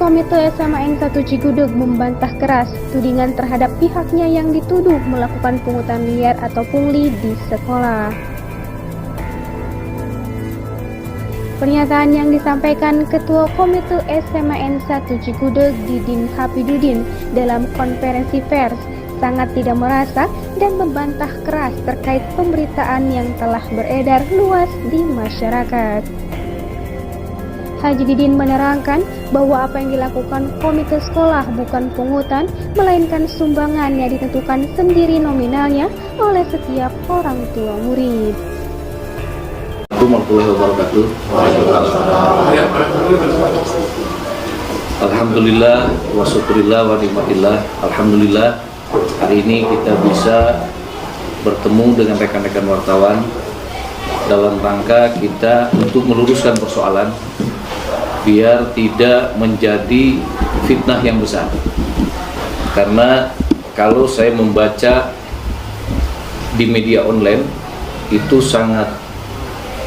Komite SMA N1 Cigudeg membantah keras tudingan terhadap pihaknya yang dituduh melakukan pungutan liar atau pungli di sekolah. Pernyataan yang disampaikan Ketua Komite SMA N1 Cigudeg Didin Hapidudin dalam konferensi pers sangat tidak merasa dan membantah keras terkait pemberitaan yang telah beredar luas di masyarakat. Haji Didin menerangkan bahwa apa yang dilakukan komite sekolah bukan pungutan, melainkan sumbangan yang ditentukan sendiri nominalnya oleh setiap orang tua murid. Warahmatullahi wabarakatuh. Alhamdulillah wa syukurillah wa nikmatillah. Alhamdulillah hari ini kita bisa bertemu dengan rekan-rekan wartawan dalam rangka kita untuk meluruskan persoalan biar tidak menjadi fitnah yang besar. Karena kalau saya membaca di media online itu sangat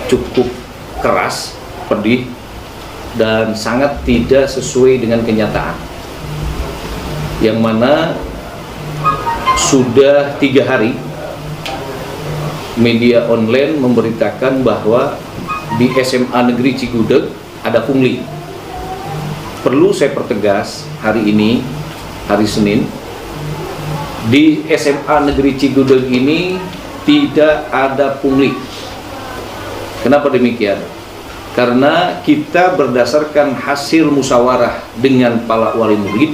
cukup keras, pedih, dan sangat tidak sesuai dengan kenyataan. Yang mana sudah 3 hari media online memberitakan bahwa di SMA Negeri Cigudeg ada pungli. Perlu saya pertegas hari ini, hari Senin, di SMA Negeri Cigudeg ini tidak ada pungli. Kenapa demikian? Karena kita berdasarkan hasil musyawarah dengan para wali murid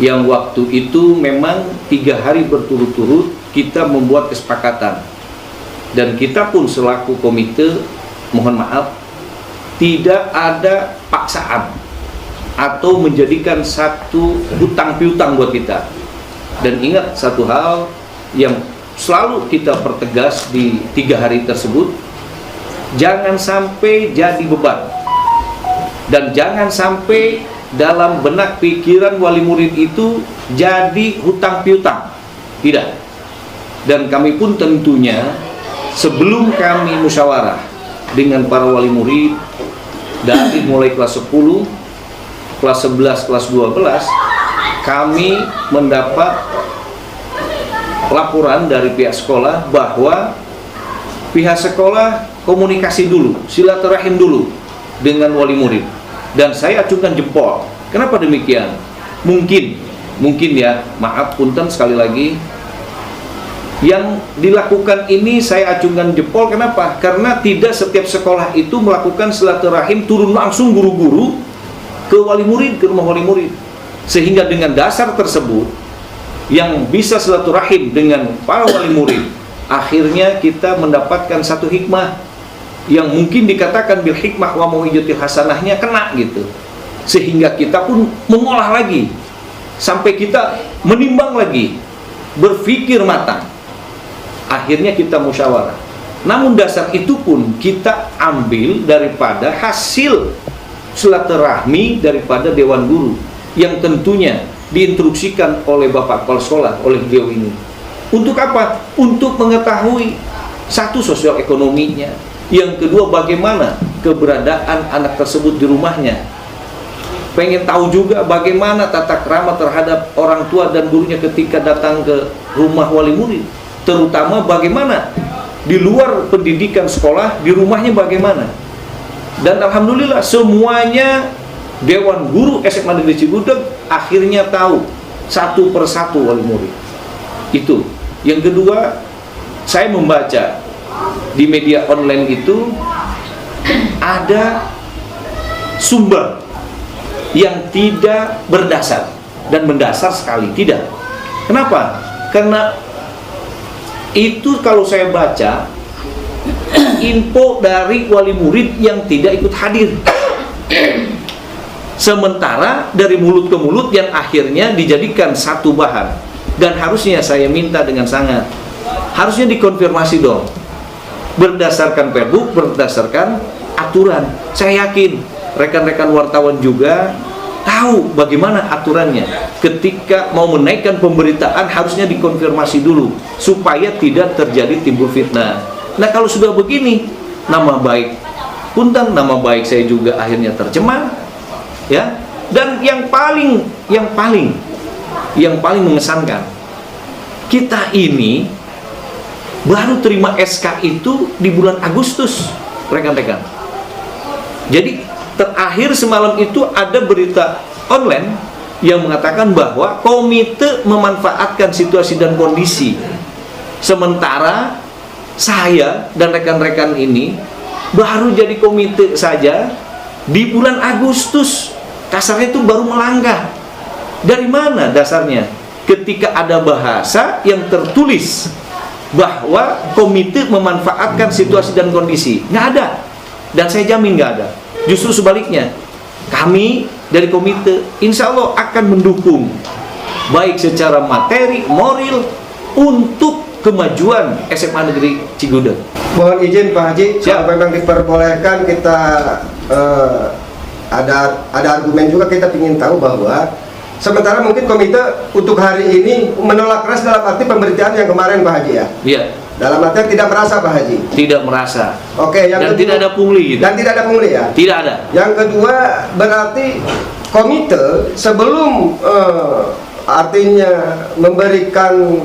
yang waktu itu memang 3 hari berturut-turut kita membuat kesepakatan, dan kita pun selaku komite mohon maaf tidak ada paksaan atau menjadikan satu hutang piutang buat kita. Dan ingat satu hal yang selalu kita pertegas di 3 hari tersebut, jangan sampai jadi beban dan jangan sampai dalam benak pikiran wali murid itu jadi hutang piutang. Tidak. Dan kami pun tentunya sebelum kami musyawarah dengan para wali murid dari mulai kelas 10, kelas 11, kelas 12, kami mendapat laporan dari pihak sekolah bahwa pihak sekolah komunikasi dulu, silaturahim dulu dengan wali murid, dan saya acungkan jempol. Kenapa demikian? Mungkin ya, maaf punten sekali lagi, yang dilakukan ini saya acungkan jempol. Kenapa? Karena tidak setiap sekolah itu melakukan silaturahim turun langsung guru-guru ke wali murid, ke rumah wali murid. Sehingga dengan dasar tersebut yang bisa silaturahim dengan para wali murid, akhirnya kita mendapatkan satu hikmah yang mungkin dikatakan bil hikmah wa mau'izatil hasanahnya kena gitu. Sehingga kita pun mengolah lagi sampai kita menimbang lagi, berpikir matang. Akhirnya kita musyawarah. Namun dasar itu pun kita ambil daripada hasil silaturahmi daripada Dewan Guru yang tentunya diinstruksikan oleh Bapak Kepala Sekolah, oleh beliau ini. Untuk apa? Untuk mengetahui satu sosial ekonominya, yang kedua bagaimana keberadaan anak tersebut di rumahnya. Pengen tahu juga bagaimana tata krama terhadap orang tua dan gurunya ketika datang ke rumah wali murid. Terutama bagaimana di luar pendidikan sekolah, di rumahnya bagaimana. Dan alhamdulillah semuanya Dewan Guru SMA Negeri Cigudeg akhirnya tahu satu persatu wali murid. Itu. Yang kedua, saya membaca di media online itu ada sumber yang tidak berdasar dan mendasar sekali, tidak. Kenapa? Karena itu kalau saya baca info dari wali murid yang tidak ikut hadir, sementara dari mulut ke mulut yang akhirnya dijadikan satu bahan. Dan harusnya saya minta dengan sangat, harusnya dikonfirmasi dong berdasarkan perbuk, berdasarkan aturan. Saya yakin rekan-rekan wartawan juga tahu bagaimana aturannya. Ketika mau menaikkan pemberitaan harusnya dikonfirmasi dulu supaya tidak terjadi timbul fitnah. Nah kalau sudah begini, nama baik punten, nama baik saya juga akhirnya tercemar, ya. Dan yang paling mengesankan, kita ini baru terima SK itu di bulan Agustus, rekan-rekan. Jadi terakhir semalam itu ada berita online yang mengatakan bahwa komite memanfaatkan situasi dan kondisi. Sementara saya dan rekan-rekan ini baru jadi komite saja di bulan Agustus. Kasarnya itu baru melangkah. Dari mana dasarnya? Ketika ada bahasa yang tertulis bahwa komite memanfaatkan situasi dan kondisi, nggak ada. Dan saya jamin nggak ada. Justru sebaliknya, kami dari komite insya Allah akan mendukung baik secara materi, moral untuk kemajuan SMA Negeri Cigudeg. Mohon izin Pak Haji, Siap. kalau memang diperbolehkan kita ada argumen juga, kita ingin tahu bahwa sementara mungkin komite untuk hari ini menolak keras dalam arti pemberitaan yang kemarin Pak Haji ya. Iya. Dalam arti tidak merasa Pak Haji. Tidak merasa. Oke, yang Dan kedua, tidak ada pungli gitu. Dan tidak ada pungli ya. Tidak ada. Yang kedua berarti komite sebelum artinya memberikan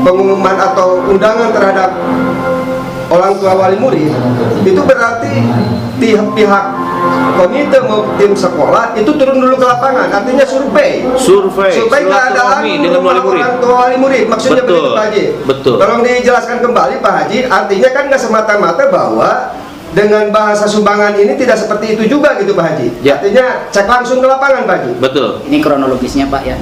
pengumuman atau undangan terhadap orang tua wali murid, itu berarti pihak komite maupun tim sekolah itu turun dulu ke lapangan, artinya survei keadaan dengan wali murid. orang tua wali murid, maksudnya Betul. begitu Pak Haji. Betul. Tolong dijelaskan kembali Pak Haji, artinya kan nggak semata-mata bahwa dengan bahasa sumbangan ini tidak seperti itu juga gitu Pak Haji. Ya. Artinya cek langsung ke lapangan Pak Haji. Betul. Ini kronologisnya Pak ya.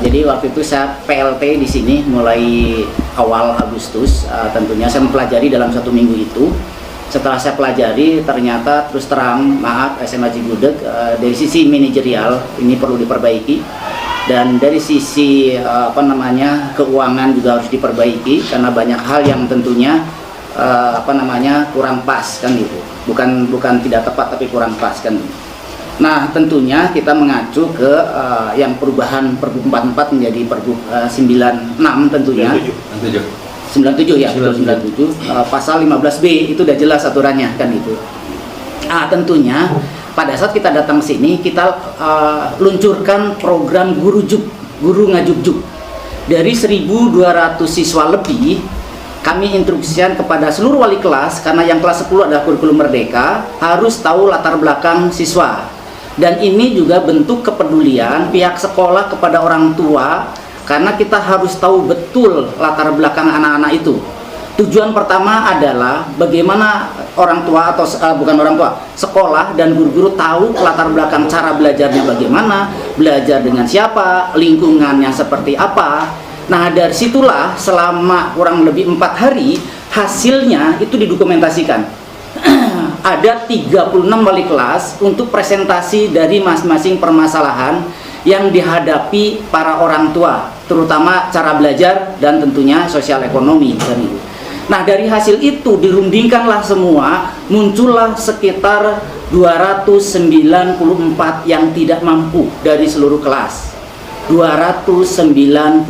Jadi waktu itu saya PLT di sini mulai awal Agustus. Tentunya saya mempelajari dalam 1 minggu itu. Setelah saya pelajari, ternyata terus terang maaf SMA Cigudeg dari sisi manajerial ini perlu diperbaiki, dan dari sisi keuangan juga harus diperbaiki karena banyak hal yang tentunya kurang pas kan gitu. Bukan tidak tepat tapi kurang pas kan. Nah, tentunya kita mengacu ke yang perubahan Pergub 44 menjadi Pergub 96 tentunya. 97 ya, 97 pasal 15B itu udah jelas aturannya kan itu. Tentunya pada saat kita datang ke sini kita luncurkan program guru ngajubjuk. Dari 1.200 siswa lebih kami instruksikan kepada seluruh wali kelas, karena yang kelas 10 adalah kurikulum merdeka, harus tahu latar belakang siswa. Dan ini juga bentuk kepedulian pihak sekolah kepada orang tua, karena kita harus tahu betul latar belakang anak-anak itu. Tujuan pertama adalah bagaimana orang tua atau bukan orang tua, sekolah dan guru-guru tahu latar belakang cara belajarnya bagaimana, belajar dengan siapa, lingkungannya seperti apa. Nah, dari situlah selama kurang lebih 4 hari hasilnya itu didokumentasikan. Ada 36 wali kelas untuk presentasi dari masing-masing permasalahan yang dihadapi para orang tua, terutama cara belajar dan tentunya sosial ekonomi. Nah, dari hasil itu dirundingkanlah semua, muncullah sekitar 294 yang tidak mampu dari seluruh kelas. 294.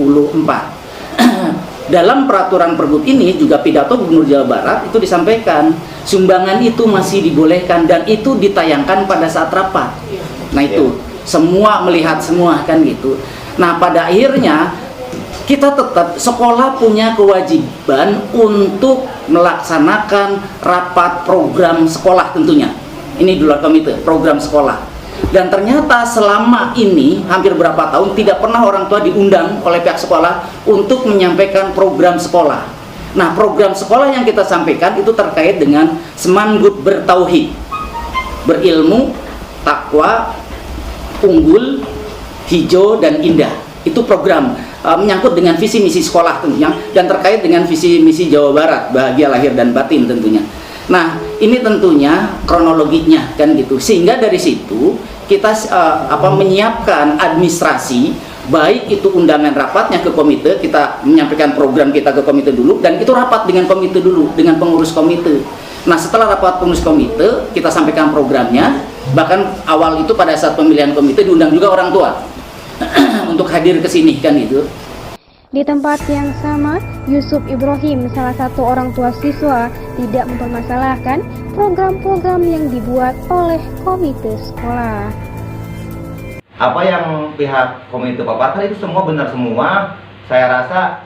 Dalam peraturan Pergub ini juga pidato Gubernur Jawa Barat itu disampaikan sumbangan itu masih dibolehkan dan itu ditayangkan pada saat rapat. Nah, itu semua melihat semua kan gitu. Nah, pada akhirnya kita tetap sekolah punya kewajiban untuk melaksanakan rapat program sekolah tentunya. Ini di luar komite program sekolah. Dan ternyata selama ini hampir berapa tahun tidak pernah orang tua diundang oleh pihak sekolah untuk menyampaikan program sekolah. Nah, program sekolah yang kita sampaikan itu terkait dengan Semanggut bertauhid, berilmu, takwa, unggul, hijau, dan indah. Itu program menyangkut dengan visi misi sekolah tentunya, dan terkait dengan visi misi Jawa Barat, bahagia lahir dan batin tentunya. Nah, ini tentunya kronologinya kan gitu. Sehingga dari situ kita menyiapkan administrasi, baik itu undangan rapatnya ke komite, kita menyampaikan program kita ke komite dulu, dan itu rapat dengan komite dulu, dengan pengurus komite. Nah, setelah rapat pengurus komite, kita sampaikan programnya. Bahkan awal itu pada saat pemilihan komite diundang juga orang tua untuk hadir ke sini kan gitu. Di tempat yang sama, Yusuf Ibrahim, salah satu orang tua siswa, tidak mempermasalahkan program-program yang dibuat oleh komite sekolah. Apa yang pihak komite paparkan itu semua benar semua. Saya rasa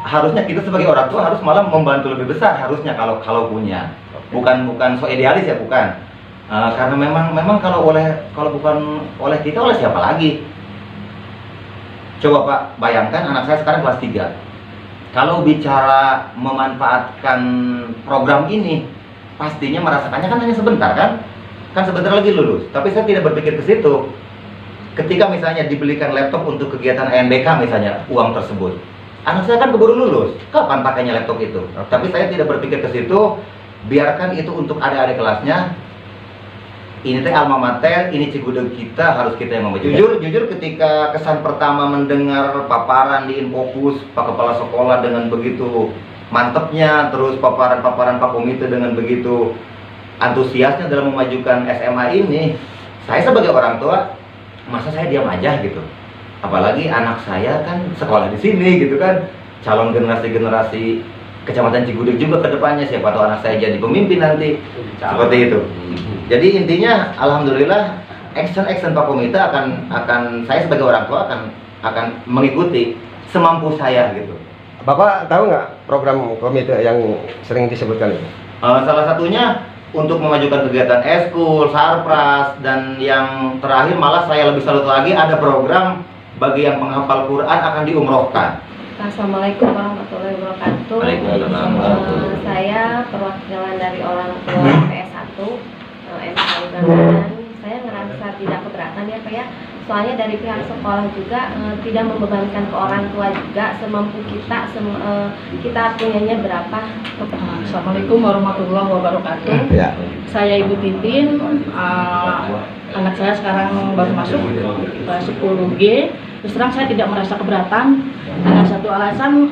harusnya kita sebagai orang tua harus malah membantu lebih besar harusnya kalau punya. Bukan so idealis ya, bukan. Karena memang kalau bukan oleh kita, oleh siapa lagi? Coba Pak bayangkan anak saya sekarang kelas 3. Kalau bicara memanfaatkan program ini, pastinya merasakannya kan hanya sebentar kan sebentar lagi lulus. Tapi saya tidak berpikir ke situ. Ketika misalnya dibelikan laptop untuk kegiatan ANBK misalnya, uang tersebut, anak saya kan keburu lulus, kapan pakainya laptop itu? Tapi saya tidak berpikir ke situ. Biarkan itu untuk adik-adik kelasnya. Ini teh alma mater, ini Cigudeg kita, harus kita yang membaca. Jujur ketika kesan pertama mendengar paparan di Infocus Pak Kepala Sekolah dengan begitu mantepnya, terus paparan-paparan Pak Komite dengan begitu antusiasnya dalam memajukan SMA ini, saya sebagai orang tua, masa saya diam aja gitu? Apalagi anak saya kan sekolah di sini gitu kan, calon generasi Kecamatan Cigudeg juga ke depannya, siapa tahu anak saya jadi pemimpin nanti, seperti itu. Jadi intinya, alhamdulillah, action Pak Komite akan saya sebagai orang tua akan mengikuti semampu saya gitu. Bapak tahu nggak program komite yang sering disebutkan itu? Salah satunya untuk memajukan kegiatan eskul, sarpras, dan yang terakhir malah saya lebih salut lagi ada program bagi yang penghafal Quran akan diumrohkan. Assalamualaikum warahmatullahi wabarakatuh. Waalaikumsalam. Saya perwakilan dari orang tua PS1 MK Udangan. Saya ngerasa tidak keberatan ya Pak ya. Soalnya dari pihak sekolah juga tidak membebankan ke orang tua juga, semampu kita kita punyanya berapa. Assalamualaikum warahmatullahi wabarakatuh. Ya. Saya Ibu Titin, anak saya sekarang baru masuk kelas 10G. Terus terang saya tidak merasa keberatan dengan satu alasan,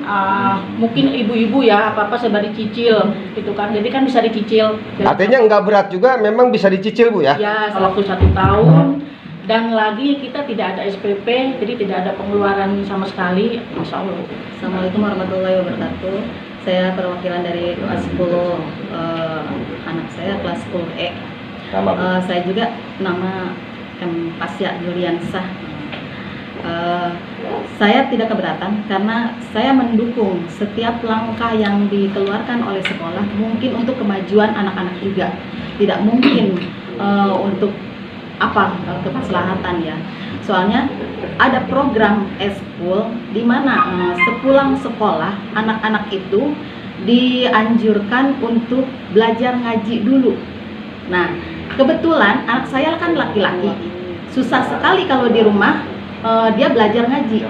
mungkin ibu-ibu ya apa-apa serba dicicil gitu kan, jadi kan bisa dicicil. Artinya nggak berat juga, memang bisa dicicil Bu ya? Ya, waktu 1 tahun. Dan lagi kita tidak ada SPP, jadi tidak ada pengeluaran sama sekali. Masya Allah. Assalamualaikum warahmatullahi wabarakatuh. Saya perwakilan dari kelas 10 anak saya kelas 10E. Saya juga nama M. Pasya Juliansah. Saya tidak keberatan karena saya mendukung setiap langkah yang dikeluarkan oleh sekolah, mungkin untuk kemajuan anak-anak juga, tidak mungkin untuk kemaslahatan ya. Soalnya ada program eskul di mana sepulang sekolah anak-anak itu dianjurkan untuk belajar ngaji dulu. Nah, kebetulan anak saya kan laki-laki, susah sekali kalau di rumah dia belajar ngaji.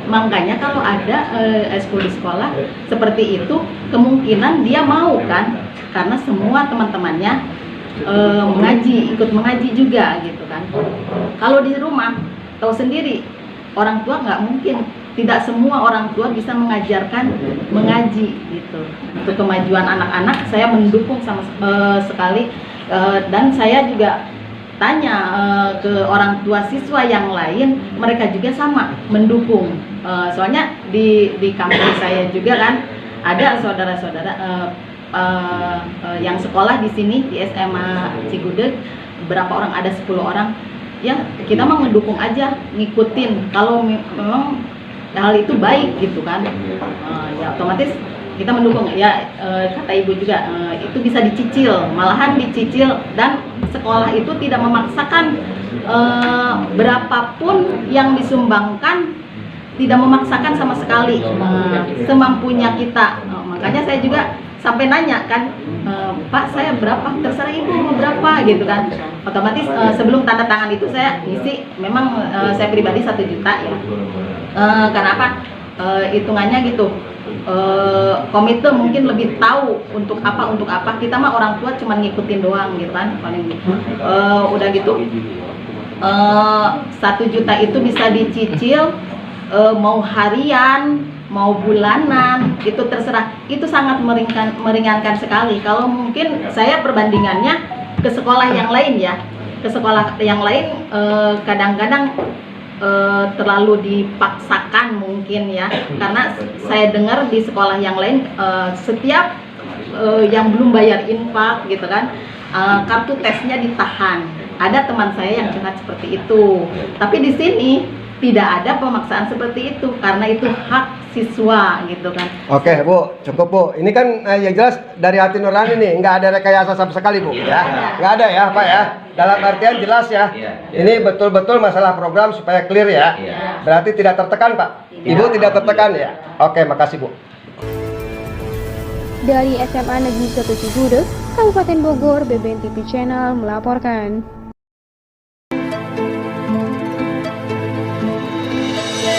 Makanya kalau ada eskul di sekolah seperti itu, kemungkinan dia mau kan, karena semua teman-temannya mengaji, ikut mengaji juga gitu kan. Kalau di rumah tahu sendiri, orang tua nggak mungkin, tidak semua orang tua bisa mengajarkan mengaji gitu. Untuk kemajuan anak-anak saya mendukung sama sekali, dan saya juga tanya ke orang tua siswa yang lain, mereka juga sama mendukung. Soalnya di kampus saya juga kan ada saudara-saudara yang sekolah di sini di SMA Cigudeg, berapa orang, ada 10 orang. Ya kita mah mendukung aja, ngikutin kalau memang hal itu baik gitu kan. Ya otomatis kita mendukung ya. Kata ibu juga itu bisa dicicil, malahan dicicil, dan sekolah itu tidak memaksakan berapapun yang disumbangkan, tidak memaksakan sama sekali, semampunya kita. Makanya saya juga sampai nanya kan, Pak saya berapa, terserah ibu mau berapa gitu kan. Otomatis sebelum tanda tangan itu saya ngisi, memang saya pribadi 1 juta ya. Karena apa? Hitungannya gitu. Komite mungkin lebih tahu untuk apa, kita mah orang tua cuma ngikutin doang gitu kan, paling udah gitu. 1 juta itu bisa dicicil, mau harian, mau bulanan, itu terserah. Itu sangat meringankan sekali. Kalau mungkin saya perbandingannya ke sekolah yang lain ya, ke sekolah yang lain kadang-kadang terlalu dipaksakan mungkin ya, karena saya dengar di sekolah yang lain setiap yang belum bayar infak gitu kan, kartu tesnya ditahan, Ada teman saya yang curhat seperti itu. Tapi di sini tidak ada pemaksaan seperti itu karena itu hak siswa gitu kan. Oke Bu, cukup Bu. Ini kan yang jelas dari hati nurani nih, nggak ada rekayasa sama sekali Bu. Ya, nggak ada ya Pak ya. Dalam artian jelas ya. Ini betul-betul masalah program supaya clear ya. Berarti tidak tertekan Pak. Ibu tidak tertekan ya. Oke, makasih Bu. Dari SMA Negeri 1 Cigudeg, Kabupaten Bogor, BBN TV Channel melaporkan.